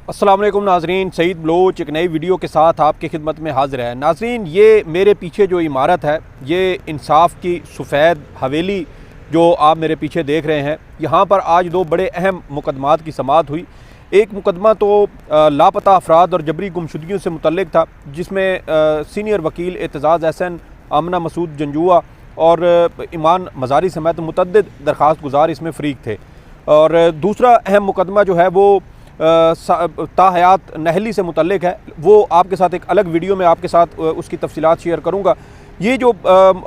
अस्सलाम वालेकुम नाजरीन, सईद बलोच एक नई वीडियो के साथ आपकी खिदमत में हाज़िर है। नाजरीन, ये मेरे पीछे जो इमारत है ये इंसाफ की सफ़ेद हवेली जो आप मेरे पीछे देख रहे हैं, यहाँ पर आज दो बड़े अहम मुकदमात की समाअत हुई। एक मुकदमा तो लापता अफराद और जबरी गुमशुदगियों से मुतल्लिक था, जिसमें सीनियर वकील एतजाज़ अहसन, आमना मसूद जंजुआ और ईमान मज़ारी समेत मुतअद्दिद दरख्वास्त गुजार इसमें फ़रीक थे। और दूसरा अहम मुकदमा जो है वो ताहयात नहली से मुतल्लिक है। वो आपके साथ एक अलग वीडियो में आपके साथ उसकी तफसीलात शेयर करूँगा। ये जो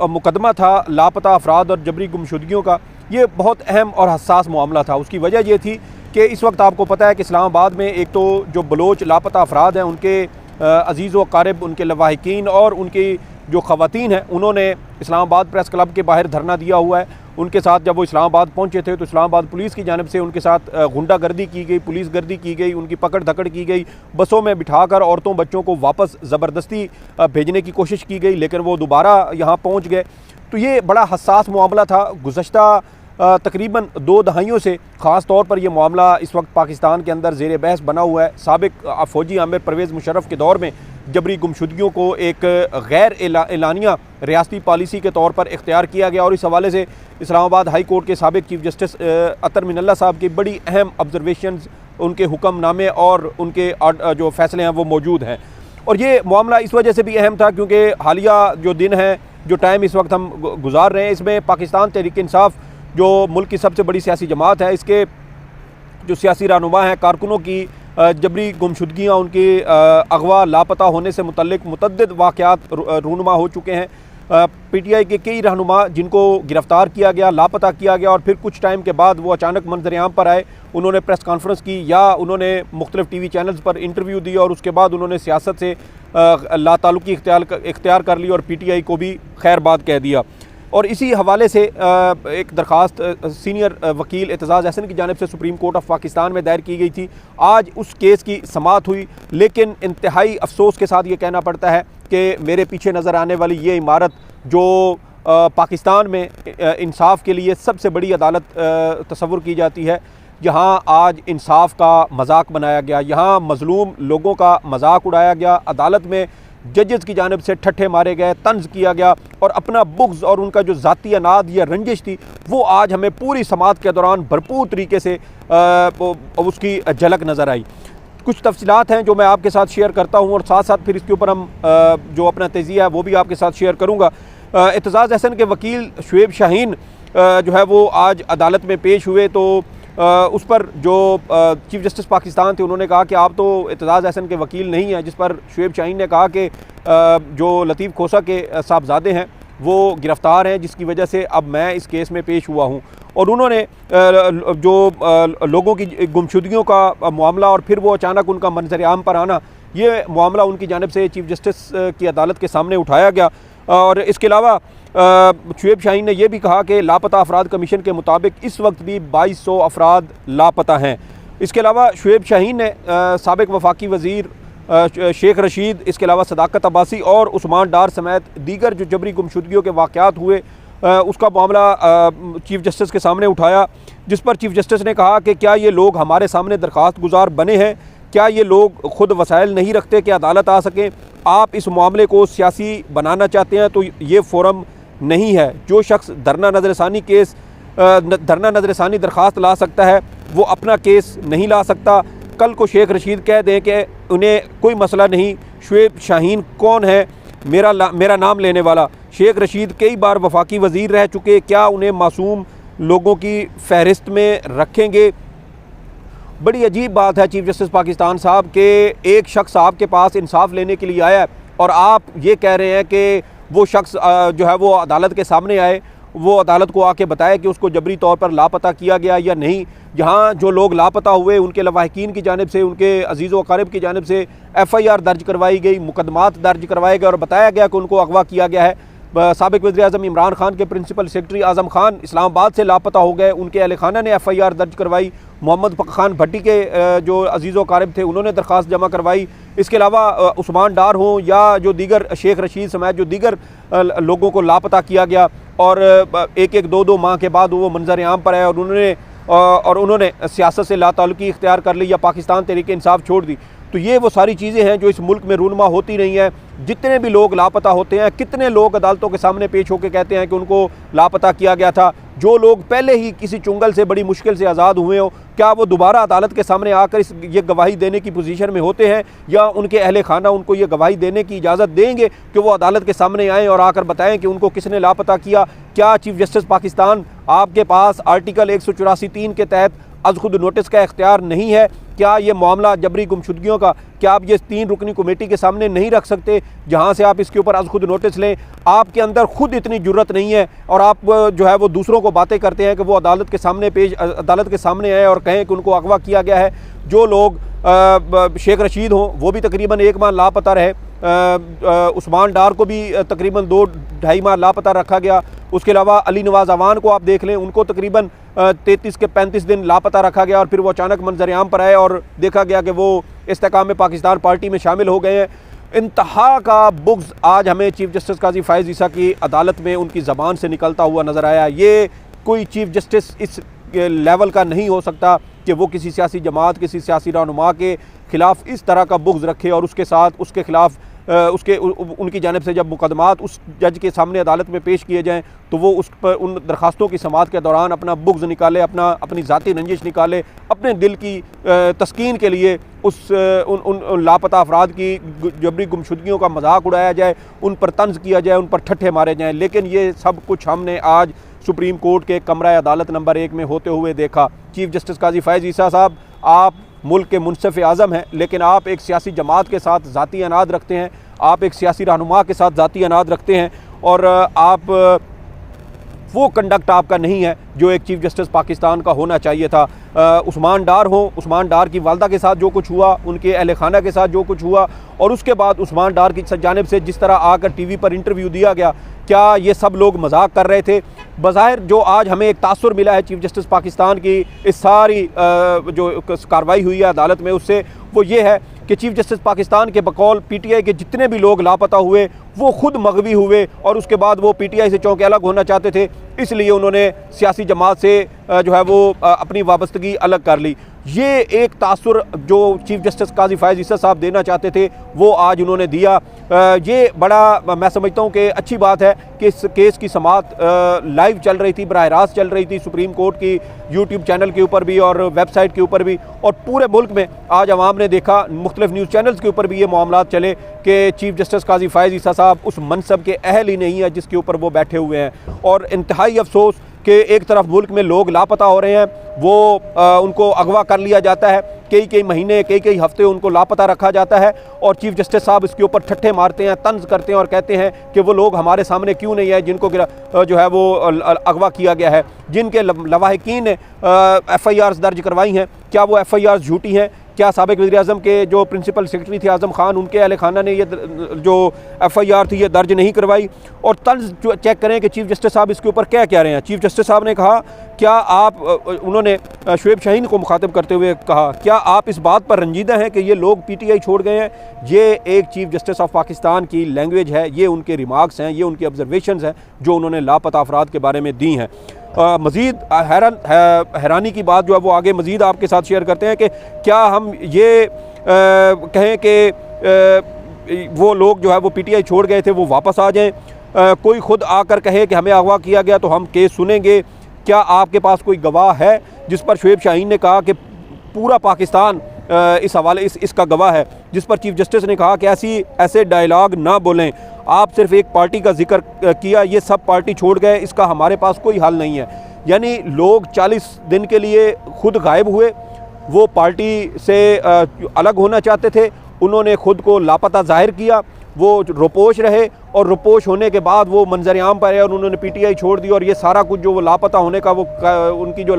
मुकदमा था लापता अफराद और जबरी गुमशुदगियों का, ये बहुत अहम और हसास मामला था। उसकी वजह ये थी कि इस वक्त आपको पता है कि इस्लामाबाद में एक तो जो बलोच लापता अफराद हैं उनके अजीज़ व अकारिब, उनके लवाहिकीन और उनकी जो ख़वातीन हैं, उन्होंने इस्लामाबाद प्रेस क्लब के बाहर धरना दिया हुआ है। उनके साथ जब वो इस्लामाबाद पहुंचे थे तो इस्लामाबाद पुलिस की जानिब से उनके साथ गुंडागर्दी की गई, पुलिस गर्दी की गई, उनकी पकड़ धकड़ की गई, बसों में बिठाकर औरतों बच्चों को वापस ज़बरदस्ती भेजने की कोशिश की गई, लेकिन वो दोबारा यहाँ पहुँच गए। तो ये बड़ा हसास मामला था। गुज़श्ता तकरीबन 2 दहाइयों से ख़ास तौर पर यह मामला इस वक्त पाकिस्तान के अंदर ज़ेर बहस बना हुआ है। साबिक़ फ़ौजी आमिर परवेज़ मुशर्रफ के दौर में जबरी गुमशुदगियों को एक गैर एलानिया रियासती पॉलिसी के तौर पर इख्तियार किया गया, और इस हवाले से इस्लामाबाद हाई कोर्ट के साबिक़ चीफ जस्टिस अतर मिनल्ला साहब की बड़ी अहम ऑब्जर्वेशंस, उनके हुक्मनामे और उनके जो फ़ैसले हैं वो मौजूद हैं। और ये मामला इस वजह से भी अहम था क्योंकि हालिया जो दिन है, जो टाइम इस वक्त हम गुजार रहे हैं, इसमें पाकिस्तान तहरीक इंसाफ जो मुल्क की सबसे बड़ी सियासी जमात है, इसके जो सियासी रहनुमा हैं, कारकुनों की जबरी गुमशुदगियाँ, उनकी अगवा लापता होने से मुतल्लिक मुतअद्दिद वाक़यात रूनुमा हो चुके हैं। PTI के कई रहनुमा जिनको गिरफ़्तार किया गया, लापता किया गया और फिर कुछ टाइम के बाद वो अचानक मंजर-ए-आम पर आए, उन्होंने प्रेस कॉन्फ्रेंस की या उन्होंने मुख्तलिफ TV चैनल्स पर इंटरव्यू दी और उसके बाद उन्होंने सियासत से लाताल्लुकी इख्तियार कर ली और PTI को भी खैरबाद कह दिया। और इसी हवाले से एक दरख्वास्त सीनियर वकील एतजाज़ अहसन की जानिब से सुप्रीम कोर्ट ऑफ पाकिस्तान में दायर की गई थी। आज उस केस की समाअत हुई, लेकिन इंतहाई अफसोस के साथ ये कहना पड़ता है कि मेरे पीछे नज़र आने वाली ये इमारत जो पाकिस्तान में इंसाफ के लिए सबसे बड़ी अदालत तस्वुर की जाती है, यहाँ आज इंसाफ का मजाक बनाया गया, यहाँ मज़लूम लोगों का मजाक उड़ाया गया, अदालत में जजेस की जानिब से ठट्ठे मारे गए, तंज किया गया और अपना बुग़्ज़ और उनका जो ज़ाती अनाद या रंजिश थी वो आज हमें पूरी समाअत के दौरान भरपूर तरीके से उसकी झलक नज़र आई। कुछ तफसीलात हैं जो मैं आपके साथ शेयर करता हूँ और साथ साथ फिर इसके ऊपर हम जो अपना तज़िया है वो भी आपके साथ शेयर करूँगा। एतजाज़ अहसन के वकील शुएब शाहीन जो है वो आज अदालत में पेश हुए, तो उस पर जो चीफ जस्टिस पाकिस्तान थे उन्होंने कहा कि आप तो एतजाज़ अहसन के वकील नहीं हैं, जिस पर शुएब शाहीन ने कहा कि जो लतीफ़ खोसा के साहबजादे हैं वो गिरफ़्तार हैं, जिसकी वजह से अब मैं इस केस में पेश हुआ हूँ। और उन्होंने जो लोगों की गुमशुदगियों का मामला और फिर वो अचानक उनका मंजर-ए-आम पर आना, ये मामला उनकी जानिब से चीफ जस्टिस की अदालत के सामने उठाया गया। और इसके अलावा शुएब शाहीन ने यह भी कहा कि लापता अफराद कमीशन के मुताबिक इस वक्त भी 2200 अफराद लापता हैं। इसके अलावा शुएब शाहीन ने साबिक़ वफाकी वज़ीर शेख रशीद, इसके अलावा सदाकत अब्बासी और उस्मान डार समेत दीगर जो जबरी गुमशुदगियों के वाक़यात हुए उसका मामला चीफ जस्टिस के सामने उठाया, जिस पर चीफ जस्टिस ने कहा कि क्या ये लोग हमारे सामने दरख्वास्त गुजार बने हैं, क्या ये लोग ख़ुद वसाइल नहीं रखते कि अदालत आ सकें? आप इस मामले को सियासी बनाना चाहते हैं तो ये फोरम नहीं है। जो शख्स धरना नज़रसानी दरख्वास्त ला सकता है वो अपना केस नहीं ला सकता। कल को शेख रशीद कह दें कि उन्हें कोई मसला नहीं, शुएब शाहीन कौन है मेरा नाम लेने वाला? शेख रशीद कई बार वफाकी वज़ीर रह चुके, क्या उन्हें मासूम लोगों की फ़हरिस्त में रखेंगे? बड़ी अजीब बात है चीफ जस्टिस पाकिस्तान साहब के एक शख्स आपके पास इंसाफ लेने के लिए आया है और आप ये कह रहे हैं कि वो शख्स जो है वो अदालत के सामने आए, वो अदालत को आके बताए कि उसको जबरी तौर पर लापता किया गया या नहीं। जहाँ जो लोग लापता हुए उनके लवाहिकीन की जानिब से, उनके अजीज़ व अकारिब की जानिब से FIR दर्ज करवाई गई, मुकदमात दर्ज करवाए गए और बताया गया कि उनको अगवा किया गया है। साबिक़ वज़ीर-ए-आज़म इमरान खान के प्रिंसिपल सेक्रेटरी आज़म खान इस्लामाबाद से लापता हो गए, उनके अहल खाना ने FIR दर्ज करवाई। मोहम्मद खान भट्टी के जो अजीज़ व अकारिब थे उन्होंने दरख्वास्त जमा करवाई। इसके अलावा उस्मान डार हों या जो दीगर शेख रशीद समेत जो दीगर लोगों को लापता किया गया और एक एक दो माह के बाद वो मंजर-ए-आम पर आए और उन्होंने और उन्होंने सियासत से लाताल्लुकी इख्तियार कर ली या पाकिस्तान तहरीक इंसाफ छोड़ दी। तो ये वो सारी चीज़ें हैं जो इस मुल्क में रूनमा होती नहीं है। जितने भी लोग लापता होते हैं, कितने लोग अदालतों के सामने पेश होकर कहते हैं कि उनको लापता किया गया था। जो लोग पहले ही किसी चुंगल से बड़ी मुश्किल से आज़ाद हुए हो, क्या वो दोबारा अदालत के सामने आकर ये गवाही देने की पोजीशन में होते हैं, या उनके अहले खाना उनको ये गवाही देने की इजाज़त देंगे कि वो अदालत के सामने आएँ और आकर बताएं कि उनको किसने लापता किया? क्या चीफ जस्टिस पाकिस्तान आपके पास आर्टिकल 184(3) के तहत अज़ खुद नोटिस का इख्तियार नहीं है? क्या ये मामला जबरी गुमशुदगियों का, क्या आप ये 3 रुकनी कमेटी के सामने नहीं रख सकते जहाँ से आप इसके ऊपर अज़ खुद नोटिस लें? आपके अंदर खुद इतनी जुर्रत नहीं है और आप जो है वो दूसरों को बातें करते हैं कि वो अदालत के सामने आए और कहें कि उनको अगवा किया गया है। जो लोग शेख रशीद हों वो भी तकरीबन 1 माह लापता रहे, उस्मान डार को भी तकरीबन 2-2.5 माह लापता रखा गया। उसके अलावा अली नवाज़ अवान को आप देख लें, उनको तकरीबन 33 के 35 दिन लापता रखा गया और फिर वो अचानक मंजर-ए-आम पर आए और देखा गया कि वो इस्तेकाम पाकिस्तान पार्टी में शामिल हो गए हैं। इंतहा का बुग़्ज़ आज हमें चीफ जस्टिस काज़ी फ़ाइज़ ईसा की अदालत में उनकी ज़बान से निकलता हुआ नज़र आया। ये कोई चीफ जस्टिस इस लेवल का नहीं हो सकता कि वो किसी सियासी जमात, किसी सियासी रहनुमा के ख़िलाफ़ इस तरह का बुग़्ज़ रखे और उसके साथ उसके ख़िलाफ़ उनकी जानिब से जब मुकदमात उस जज के सामने अदालत में पेश किए जाएँ तो वो उस पर उन दरखास्तों की समाअत के दौरान अपना बुग़्ज़ निकाले, अपनी ज़ाती रंजिश निकाले, अपने दिल की तस्कीन के लिए उन लापता अफराद की जबरी गुमशुदगियों का मजाक उड़ाया जाए, उन पर तंज़ किया जाए, उन पर ठट्ठे मारे जाएँ। लेकिन ये सब कुछ हमने आज सुप्रीम कोर्ट के कमरा अदालत नंबर 1 में होते हुए देखा। चीफ जस्टिस काज़ी फ़ाइज़ ईसा साहब, आप मुल्क के मुनसिफ़ आज़म हैं, लेकिन आप एक सियासी जमात के साथ ज़ाती अनाद रखते हैं, आप एक सियासी रहनुमा के साथ ज़ाती अनाद रखते हैं और आप वो कंडक्ट आपका नहीं है जो एक चीफ जस्टिस पाकिस्तान का होना चाहिए था। उस्मान डार हो, उस्मान डार की वालदा के साथ जो कुछ हुआ, उनके अहले खाना के साथ जो कुछ हुआ और उसके बाद उस्मान डार की जानिब से जिस तरह आकर टीवी पर इंटरव्यू दिया गया, क्या ये सब लोग मजाक कर रहे थे? बज़ाहिर जो आज हमें एक तासुर मिला है चीफ जस्टिस पाकिस्तान की इस सारी जो कार्रवाई हुई है अदालत में, उससे वो ये है कि चीफ जस्टिस पाकिस्तान के बकौल पीटीआई के जितने भी लोग लापता हुए वो खुद मग़वी हुए और उसके बाद वो पीटीआई से चौंके अलग होना चाहते थे, इसलिए उन्होंने सियासी जमात से जो है वो अपनी वाबस्तगी अलग कर ली। ये एक तासुर जो चीफ जस्टिस काज़ी फ़ाइज़ ईसा साहब देना चाहते थे वो आज उन्होंने दिया। ये बड़ा मैं समझता हूँ कि अच्छी बात है कि इस केस की समाअत लाइव चल रही थी, बराह रास्त चल रही थी सुप्रीम कोर्ट की यूट्यूब चैनल के ऊपर भी और वेबसाइट के ऊपर भी, और पूरे मुल्क में आज अवाम ने देखा, मुख्तलिफ न्यूज़ चैनल्स के ऊपर भी ये मामलात चले कि चीफ जस्टिस काज़ी फ़ाइज़ ईसा साहब उस मनसब के अहल ही नहीं है जिसके ऊपर वो बैठे हुए हैं। और इंतहाई अफसोस कि एक तरफ मुल्क में लोग लापता हो रहे हैं, वो उनको अगवा कर लिया जाता है, कई महीने कई हफ्ते उनको लापता रखा जाता है और चीफ जस्टिस साहब इसके ऊपर ठट्ठे मारते हैं, तंज करते हैं और कहते हैं कि वो लोग हमारे सामने क्यों नहीं आए जिनको जो है वो अगवा किया गया है, जिनके लवाहिकीन ने FIRs दर्ज करवाई हैं, क्या वो FIRs झूठी हैं? क्या साबिक़ वज़ीर-ए-आज़म के जो प्रिंसिपल सेक्रेटरी थे आज़म खान, उनके अहले खाना ने ये जो FIR थी ये दर्ज नहीं करवाई? और तंज चेक करें कि चीफ जस्टिस साहब इसके ऊपर क्या कह रहे हैं। चीफ जस्टिस साहब ने कहा, क्या आप, उन्होंने शुएब शाहीन को मुखातिब करते हुए कहा, क्या आप इस बात पर रंजीदा हैं कि ये लोग PTI छोड़ गए हैं? ये एक चीफ जस्टिस ऑफ पाकिस्तान की लैंग्वेज है, ये उनके रिमार्क्स हैं, ये उनकी ऑब्जर्वेशंस हैं जो उन्होंने लापता अफराद के बारे में दी हैं। मज़ीद हैरानी की बात जो है वो आगे मज़ीद आपके साथ शेयर करते हैं कि क्या हम ये कहें कि वो लोग जो है वो PTI छोड़ गए थे वो वापस आ जाएं, कोई ख़ुद आकर कहे कि हमें अगवा किया गया तो हम केस सुनेंगे। क्या आपके पास कोई गवाह है? जिस पर शुएब शाहीन ने कहा कि पूरा पाकिस्तान इस हवाले इसका गवाह है, जिस पर चीफ जस्टिस ने कहा कि ऐसे डायलॉग ना बोलें, आप सिर्फ एक पार्टी का जिक्र किया, ये सब पार्टी छोड़ गए, इसका हमारे पास कोई हल नहीं है। यानी लोग 40 दिन के लिए खुद गायब हुए, वो पार्टी से अलग होना चाहते थे, उन्होंने खुद को लापता जाहिर किया, वो रुपोश रहे और रुपोश होने के बाद वो मंजर-ए-आम पर है और उन्होंने PTI छोड़ दी और ये सारा कुछ जो वो लापता होने का उनकी जो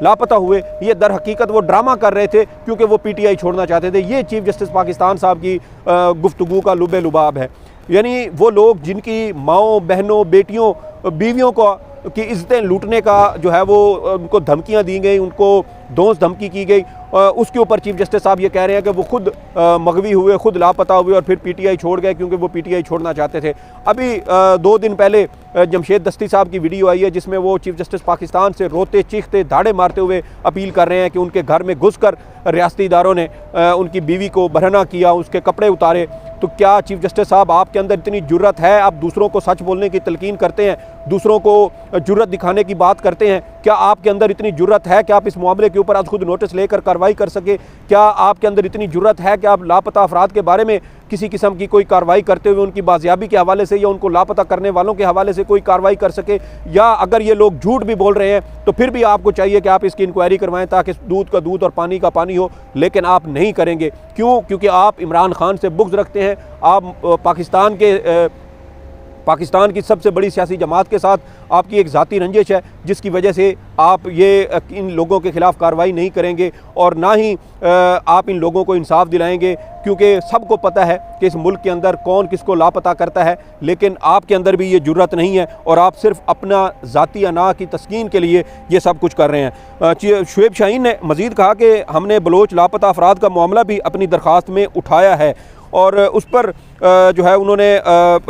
लापता हुए, ये दर हकीकत वो ड्रामा कर रहे थे क्योंकि वो PTI छोड़ना चाहते थे। ये चीफ जस्टिस पाकिस्तान साहब की गुफ्तगू का लुबे लुबाब है। यानी वो लोग जिनकी माओं, बहनों, बेटियों, बीवियों को की इज़्ज़तें लूटने का जो है वो उनको धमकियाँ दी गई, उनको दोस्त धमकी की गई। उसके ऊपर चीफ जस्टिस साहब ये कह रहे हैं कि वो खुद मगवी हुए, खुद लापता हुए और फिर पीटीआई छोड़ गए क्योंकि वो पीटीआई छोड़ना चाहते थे। अभी 2 दिन पहले जमशेद दस्ती साहब की वीडियो आई है जिसमें वो चीफ जस्टिस पाकिस्तान से रोते चीखते धाड़े मारते हुए अपील कर रहे हैं कि उनके घर में घुसकर रियासती इदारों ने उनकी बीवी को बरहना किया, उसके कपड़े उतारे। तो क्या चीफ जस्टिस साहब आपके अंदर इतनी जुर्रत है, आप दूसरों को सच बोलने की तलकीन करते हैं, दूसरों को जुर्रत दिखाने की बात करते हैं? क्या आपके अंदर इतनी जुर्रत है कि आप इस मामले के ऊपर आज खुद नोटिस लेकर कार्रवाई कर सके? क्या आपके अंदर इतनी जुर्रत है कि आप लापता अफराद के बारे में किसी किस्म की कोई कार्रवाई करते हुए उनकी बाजियाबी के हवाले से या उनको लापता करने वालों के हवाले से कोई कार्रवाई कर सके? या अगर ये लोग झूठ भी बोल रहे हैं तो फिर भी आपको चाहिए कि आप इसकी इंक्वायरी करवाएं ताकि दूध का दूध और पानी का पानी हो, लेकिन आप नहीं करेंगे। क्यों? क्योंकि आप इमरान खान से बुग़्ज़ रखते हैं, आप पाकिस्तान की सबसे बड़ी सियासी जमात के साथ आपकी एक ज़ाती रंजिश है जिसकी वजह से आप ये इन लोगों के ख़िलाफ़ कार्रवाई नहीं करेंगे और ना ही आप इन लोगों को इंसाफ दिलाएंगे, क्योंकि सबको पता है कि इस मुल्क के अंदर कौन किसको लापता करता है, लेकिन आपके अंदर भी ये जुर्रत नहीं है और आप सिर्फ अपना ज़ाती अना की तस्कीन के लिए ये सब कुछ कर रहे हैं। शुएब शाहीन ने मज़ीद कहा कि हमने बलोच लापता अफराद का मामला भी अपनी दरख्वास्त में उठाया है और उस पर जो है उन्होंने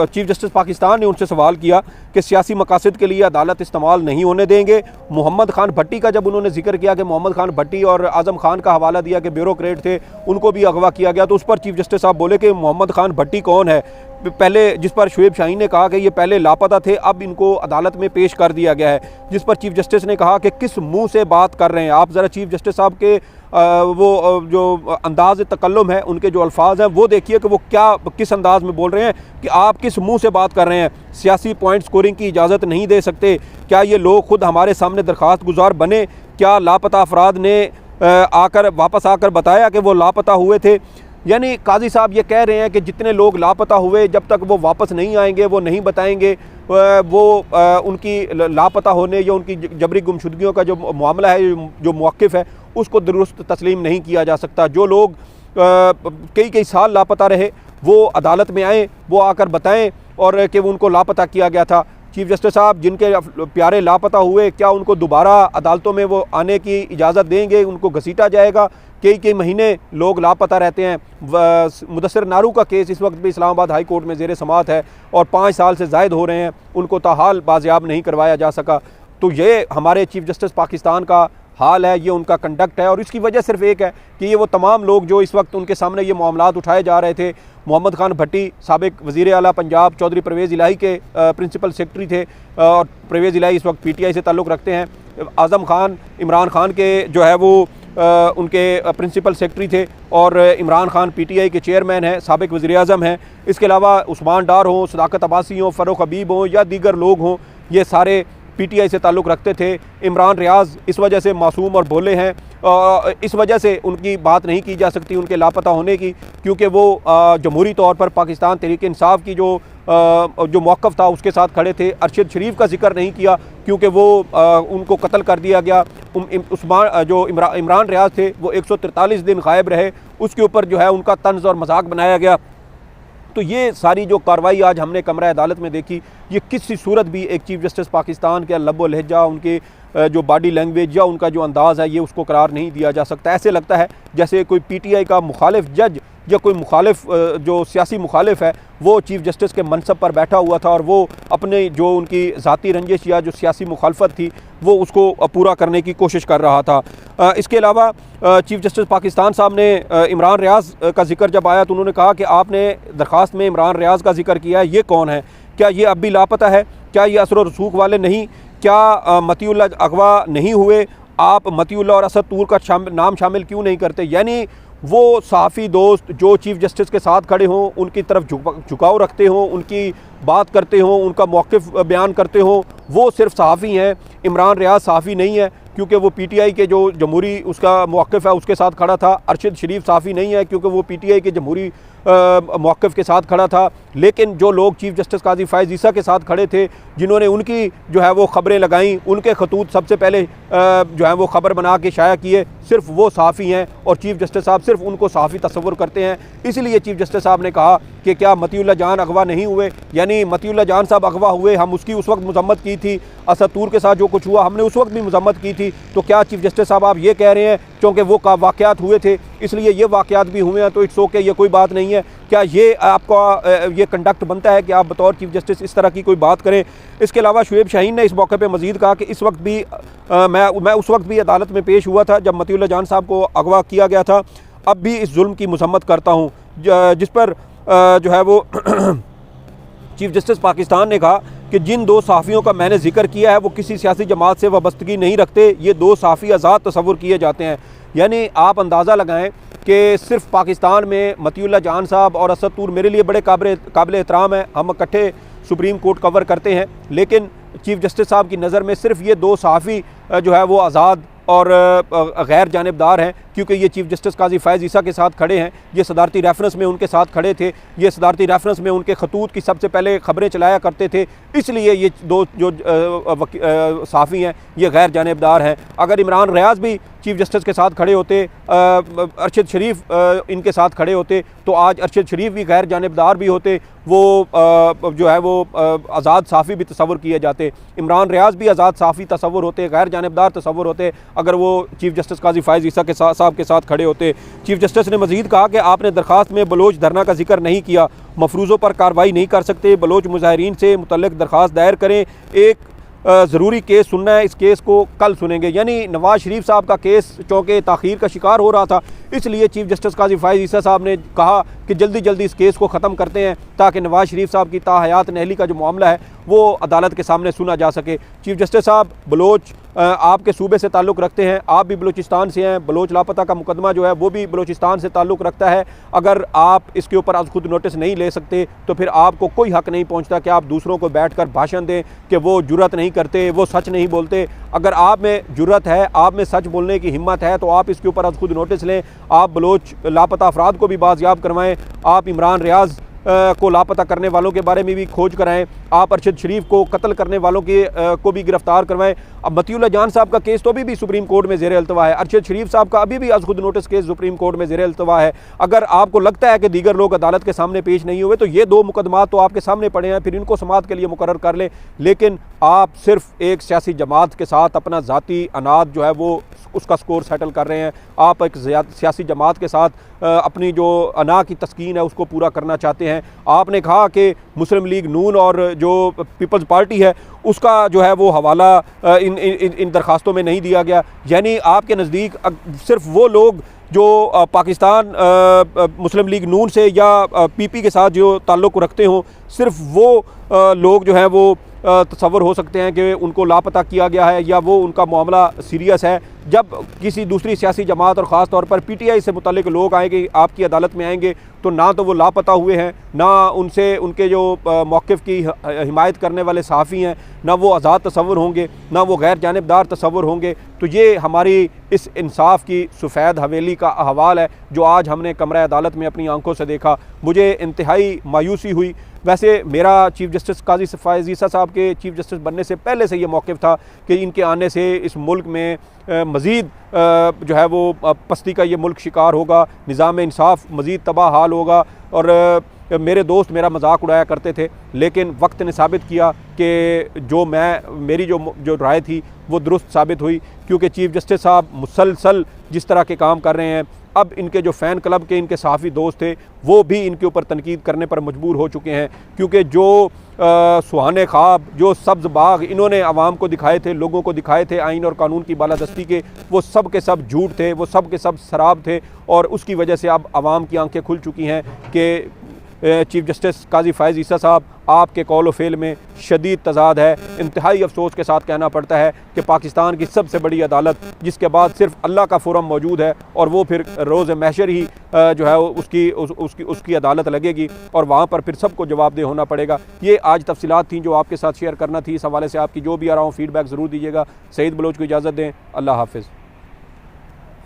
चीफ जस्टिस पाकिस्तान ने उनसे सवाल किया कि सियासी मकासद के लिए अदालत इस्तेमाल नहीं होने देंगे। मोहम्मद खान भट्टी का जब उन्होंने जिक्र किया कि मोहम्मद खान भट्टी और आज़म खान का हवाला दिया कि ब्यूरोक्रेट थे, उनको भी अगवा किया गया, तो उस पर चीफ जस्टिस साहब बोले कि मोहम्मद खान भट्टी कौन है? पहले जिस पर शुएब शाहीन ने कहा कि ये पहले लापता थे, अब इनको अदालत में पेश कर दिया गया है, जिस पर चीफ जस्टिस ने कहा कि किस मुंह से बात कर रहे हैं आप? ज़रा चीफ जस्टिस साहब के वो जो अंदाज़ तकल्लुम है, उनके जो अल्फाज हैं वो देखिए कि वो क्या किस अंदाज़ में बोल रहे हैं कि आप किस मुंह से बात कर रहे हैं। सियासी पॉइंट स्कोरिंग की इजाज़त नहीं दे सकते। क्या ये लोग खुद हमारे सामने दरख्वास्त गुजार बने? क्या लापता अफराद ने वापस आकर बताया कि वो लापता हुए थे? यानी काजी साहब ये कह रहे हैं कि जितने लोग लापता हुए, जब तक वो वापस नहीं आएंगे, वो नहीं बताएंगे, वो उनकी लापता होने या उनकी जबरी गुमशुदगियों का जो मामला है, जो मौक़िफ़ है, उसको दुरुस्त तस्लीम नहीं किया जा सकता। जो लोग कई साल लापता रहे वो अदालत में आएँ, वो आकर बताएं और कि उनको लापता किया गया था। चीफ जस्टिस साहब जिनके प्यारे लापता हुए, क्या उनको दोबारा अदालतों में वो आने की इजाज़त देंगे? उनको घसीटा जाएगा? कई महीने लोग लापता रहते हैं। मुदस्सिर नारू का केस इस वक्त भी इस्लामाबाद हाई कोर्ट में ज़ेर समाअत है और 5 साल से ज़ायद हो रहे हैं, उनको ताहाल बाजियाब नहीं करवाया जा सका। तो ये हमारे चीफ जस्टिस पाकिस्तान का हाल है, ये उनका कंडक्ट है और इसकी वजह सिर्फ एक है कि ये वो तमाम लोग जो इस वक्त उनके सामने ये मामलात उठाए जा रहे थे, मोहम्मद खान भट्टी साबिक वज़ीर आला पंजाब, चौधरी परवेज़ इलाही के प्रिंसिपल सेक्रेटरी थे और परवेज़ इलाही इस वक्त पीटीआई से ताल्लुक़ रखते हैं। आज़म खान इमरान खान के जो है वो उनके प्रिंसिपल सेक्रेटरी थे और इमरान खान पीटीआई के चेयरमैन हैं, साबिक वज़ीर आज़म हैं। इसके अलावा उस्मान डार हों, सदाकत अब्बासी हों, फ़ारूक हबीब हों या दीगर लोग हों, ये सारे पीटीआई से ताल्लुक़ रखते थे। इमरान रियाज़ इस वजह से मासूम और भोले हैं, इस वजह से उनकी बात नहीं की जा सकती उनके लापता होने की, क्योंकि वो जमहूरी तौर पर पाकिस्तान तहरीक इंसाफ की जो मौक़िफ़ था उसके साथ खड़े थे। अरशद शरीफ का जिक्र नहीं किया क्योंकि वो उनको कत्ल कर दिया गया। इमरान रियाज़ थे वो 143 दिन गायब रहे, उसके ऊपर जो है उनका तंज़ और मजाक बनाया गया। तो ये सारी जो कार्रवाई आज हमने कमरा अदालत में देखी, ये किसी सूरत भी एक चीफ जस्टिस पाकिस्तान के लब्बो लहजा, उनके जो बॉडी लैंग्वेज या उनका जो अंदाज़ है, ये उसको करार नहीं दिया जा सकता। ऐसे लगता है जैसे कोई पीटीआई का मुखालिफ जज या कोई मुखालिफ जो सियासी मुखालिफ है वो चीफ जस्टिस के मनसब पर बैठा हुआ था और वो अपने जो उनकी ज़ाती रंजिश या जो सियासी मुखालफत थी वो उसको पूरा करने की कोशिश कर रहा था। इसके अलावा चीफ जस्टिस पाकिस्तान साहब ने इमरान रियाज़ का जिक्र जब आया तो उन्होंने कहा कि आपने दरख्वास्त में इमरान रियाज़ का जिक्र किया है, ये कौन है? क्या ये अब भी लापता है? क्या ये असर व रसूख वाले नहीं? क्या मतीउल्लाह अगवा नहीं हुए? आप मतीउल्लाह और असद तूर का नाम शामिल क्यों नहीं करते? यानी वो सहाफ़ी दोस्त जो चीफ जस्टिस के साथ खड़े हों, उनकी तरफ झुकाव रखते हों, उनकी बात करते हों, उनका मौक़िफ़ बयान करते हों, वो सिर्फ सहाफ़ी हैं। इमरान रियाज़ सहाफ़ी नहीं है क्योंकि वो पीटीआई के जो जमहूरी उसका मौक़िफ़ है उसके साथ खड़ा था। अरशद शरीफ सहाफ़ी नहीं है क्योंकि वो पीटीआई के जमहूरी मौक़िफ़ के साथ खड़ा था। लेकिन जो लोग चीफ जस्टिस काजी फ़ाइज़ ईसा के साथ खड़े थे, जिन्होंने उनकी जो है वो ख़बरें लगाईं, उनके खतूत सबसे पहले जो है वो ख़बर बना के शाया किए, सिर्फ वो सहाफ़ी हैं और चीफ जस्टिस साहब सिर्फ उनको सहाफ़ी तस्वुर करते हैं। इसलिए चीफ जस्टिस साहब ने कहा कि क्या मतीउल्लाह जान अगवा नहीं हुए, यानी मतीउल्लाह जान साहब अगवा हुए, हम उसकी उस वक्त मजम्मत की थी। असद तूर के साथ जो कुछ हुआ हमने उस वक्त भी मजम्मत की थी। तो क्या चीफ जस्टिस साहब आप ये कह रहे हैं क्योंकि वो वाक़यात हुए थे इसलिए ये वाक़यात भी हुए हैं तो इट्स ओके, ये कोई बात नहीं है? क्या ये आपका ये कंडक्ट बनता है कि आप बतौर चीफ जस्टिस इस तरह की कोई बात करें? इसके अलावा शुएब शाहीन ने इस मौके पर मज़ीद कहा कि इस वक्त भी मैं उस वक्त भी अदालत में पेश हुआ था जब मतीउल्लाह जान साहब को अगवा किया गया था। अब भी इस जुल्म की मजम्मत करता हूँ, जिस पर जो है वो चीफ जस्टिस पाकिस्तान ने कहा कि जिन दो सहाफ़ियों का मैंने जिक्र किया है वो किसी सियासी जमात से वाबस्तगी नहीं रखते, ये दो सहाफ़ी आज़ाद तस्वुर किए जाते हैं। यानी आप अंदाज़ा लगाएं कि सिर्फ पाकिस्तान में मतीउल्लाह जान साहब और असद तूर मेरे लिए बड़े काबिल एहतराम हैं, हम इकट्ठे सुप्रीम कोर्ट कवर करते हैं, लेकिन चीफ जस्टिस साहब की नज़र में सिर्फ ये दो सहाफ़ी जो है वो आज़ाद और गैर जानिबदार हैं, क्योंकि ये चीफ जस्टिस काजी फैज़ ईसा के साथ खड़े हैं, ये सदारती रेफरेंस में उनके साथ खड़े थे, ये सदारती रेफरेंस में उनके खतूत की सबसे पहले ख़बरें चलाया करते थे, इसलिए ये दो जो सहाफ़ी हैं ये गैर जानिबदार हैं। अगर इमरान रियाज़ भी चीफ जस्टिस के साथ खड़े होते, अरशद शरीफ इनके साथ खड़े होते, तो आज अरशद शरीफ भी गैर जानिबदार भी होते, वो जो है वो आज़ाद सहाफ़ी भी तस्वुर किए जाते। इमरान रियाज़ भी आज़ाद सहाफ़ी तस्वुर होते, गैर जानिबदार तस्वुर होते अगर वो चीफ जस्टिस काजी फैज़ ईसा के साहब के साथ खड़े होते। चीफ जस्टिस ने मज़ीद कहा कि आपने दरख्वास्त में बलोच धरना का जिक्र नहीं किया, मफरूज़ों पर कार्रवाई नहीं कर सकते, बलोच मुजाहिरीन से मुतल्लिक़ दरख्वास्त दायर करें, एक ज़रूरी केस सुनना है, इस केस को कल सुनेंगे। यानी नवाज़ शरीफ साहब का केस चूँकि ताख़ीर का शिकार हो रहा था, इसलिए चीफ जस्टिस काजी फैज़ ईसा साहब ने कहा कि जल्दी जल्दी इस केस को ख़त्म करते हैं ताकि नवाज़ शरीफ साहब की ताहयात नहली का जो मामला है वो अदालत के सामने सुना जा सके। चीफ जस्टिस साहब बलोच आपके सूबे से ताल्लुक़ रखते हैं, आप भी बलूचिस्तान से हैं, बलोच लापता का मुकदमा जो है वो भी बलूचिस्तान से ताल्लुक़ रखता है। अगर आप इसके ऊपर आज खुद नोटिस नहीं ले सकते तो फिर आपको कोई हक़ नहीं पहुँचता कि आप दूसरों को बैठ कर भाषण दें कि वो जुर्रत नहीं करते, वो सच नहीं बोलते। अगर आप में जुर्रत है, आप में सच बोलने की हिम्मत है तो आप इसके ऊपर आज खुद नोटिस लें, आप बलोच लापता अफराद को भी बाजियाब करवाएँ, आप इमरान रियाज़ को लापता करने वालों के बारे में भी खोज कराएं, आप अरशद शरीफ को कत्ल करने वालों के को भी गिरफ्तार करवाएं। अब मतीउल्लाह जान साहब का केस तो अभी भी सुप्रीम कोर्ट में ज़ेर अल्तवा है, अरशद शरीफ साहब का अभी भी आज खुद नोटिस केस सुप्रीम कोर्ट में ज़ेर अल्तवा है। अगर आपको लगता है कि दीगर लोग अदालत के सामने पेश नहीं हुए तो ये दो मुकदमात तो आपके सामने पड़े हैं, फिर इनको समाअत के लिए मुकर्रर कर लें। लेकिन आप सिर्फ एक सियासी जमात के साथ अपना ज़ाती अनाद जो है वो उसका स्कोर सेटल कर रहे हैं, आप एक सियासी जमात के साथ अपनी जो अना की तस्कीन है उसको पूरा करना चाहते हैं। आपने कहा कि मुस्लिम लीग नून और जो पीपल्स पार्टी है उसका जो है वो हवाला इन दरखास्तों में नहीं दिया गया, यानी आपके नज़दीक सिर्फ वो लोग जो पाकिस्तान मुस्लिम लीग नून से या पीपी के साथ जो ताल्लुक़ रखते हों, सिर्फ वो लोग जो हैं वो तस्वर हो सकते हैं कि उनको लापता किया गया है या वो उनका मामला सीरियस है। जब किसी दूसरी सियासी जमात और ख़ास तौर पर पीटीआई से मुतल्लिक लोग आएंगे आपकी अदालत में आएंगे तो ना तो वो लापता हुए हैं, ना उनसे उनके जो मौक़िफ़ की हिमायत करने वाले सहाफ़ी हैं, ना वो आज़ाद तस्वर होंगे, ना वो गैर जानिबदार तस्वर होंगे। तो ये हमारी इस इंसाफ की सफ़ेद हवेली का अहवाल है जो आज हमने कमरा अदालत में अपनी आंखों से देखा। मुझे इंतहाई मायूसी हुई। वैसे मेरा चीफ जस्टिस काजी फैज़ ईसा साहब के चीफ जस्टिस बनने से पहले से ये मौक़िफ़ था कि इनके आने से इस मुल्क में मज़ीद जो है वो पस्ती का ये मुल्क शिकार होगा, निज़ाम इंसाफ मज़ीद तबाह हाल होगा। और मेरे दोस्त मेरा मजाक उड़ाया करते थे, लेकिन वक्त ने साबित किया कि मेरी जो राय थी वो दुरुस्त साबित हुई, क्योंकि चीफ जस्टिस साहब मुसलसल जिस तरह के काम कर रहे हैं, अब इनके जो फ़ैन क्लब के इनके सहाफ़ी दोस्त थे वो भी इनके ऊपर तनकीद करने पर मजबूर हो चुके हैं, क्योंकि जो सुहाने ख्वाब, जो सब्ज़ बाग इन्होंने आवाम को दिखाए थे, लोगों को दिखाए थे आइन और कानून की बालादस्ती के, वो सब के सब झूठ थे, वो सब के सब शराब थे। और उसकी वजह से अब आवाम की आंखें खुल चुकी हैं कि चीफ जस्टिस काजी फैज़ ईसा साहब आपके कौल व फ़ेल में शदीद तज़ाद है। इंतहाई अफसोस के साथ कहना पड़ता है कि पाकिस्तान की सबसे बड़ी अदालत जिसके बाद सिर्फ अल्लाह का फोरम मौजूद है और वो फिर रोज़ महशर ही जो है उसकी अदालत लगेगी और वहाँ पर फिर सबको जवाबदेह होना पड़ेगा। ये आज तफसीलात थी जो आपके साथ शेयर करना थी। इस हवाले से आपकी जो भी आ रहा हूँ फ़ीडबैक ज़रूर दीजिएगा। सईद बलोच को इजाज़त दें। अल्लाह हाफ़िज़।